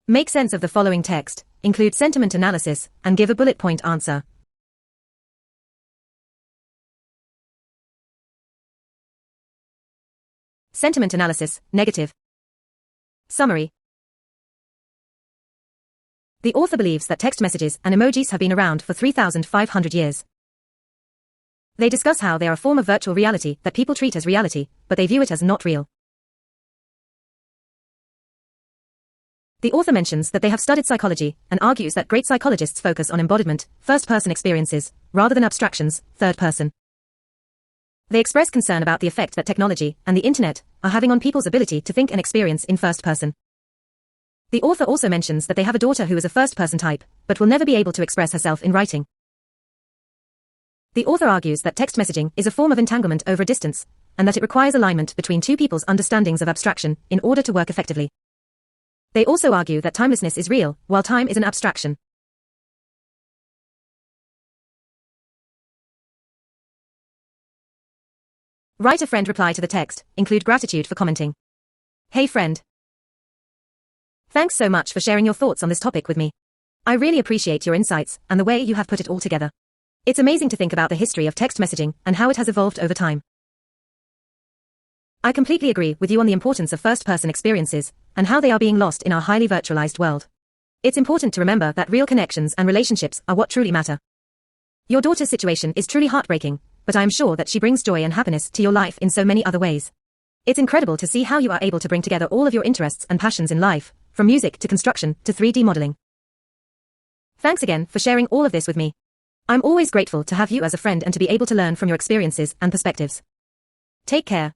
Make sense of the following text, include sentiment analysis, and give a bullet point answer. Sentiment analysis, negative. Summary. The author believes that text messages and emojis have been around for 3,500 years. They discuss how they are a form of virtual reality that people treat as reality, but they view it as not real. The author mentions that they have studied psychology and argues that great psychologists focus on embodiment, first-person experiences, rather than abstractions, third-person. They express concern about the effect that technology and the internet are having on people's ability to think and experience in first person. The author also mentions that they have a daughter who is a first-person type, but will never be able to express herself in writing. The author argues that text messaging is a form of entanglement over a distance, and that it requires alignment between two people's understandings of abstraction in order to work effectively. They also argue that timelessness is real, while time is an abstraction. Write a friend reply to the text, include gratitude for commenting. Hey friend. Thanks so much for sharing your thoughts on this topic with me. I really appreciate your insights and the way you have put it all together. It's amazing to think about the history of text messaging and how it has evolved over time. I completely agree with you on the importance of first-person experiences and how they are being lost in our highly virtualized world. It's important to remember that real connections and relationships are what truly matter. Your daughter's situation is truly heartbreaking, but I am sure that she brings joy and happiness to your life in so many other ways. It's incredible to see how you are able to bring together all of your interests and passions in life, from music to construction to 3D modeling. Thanks again for sharing all of this with me. I'm always grateful to have you as a friend and to be able to learn from your experiences and perspectives. Take care.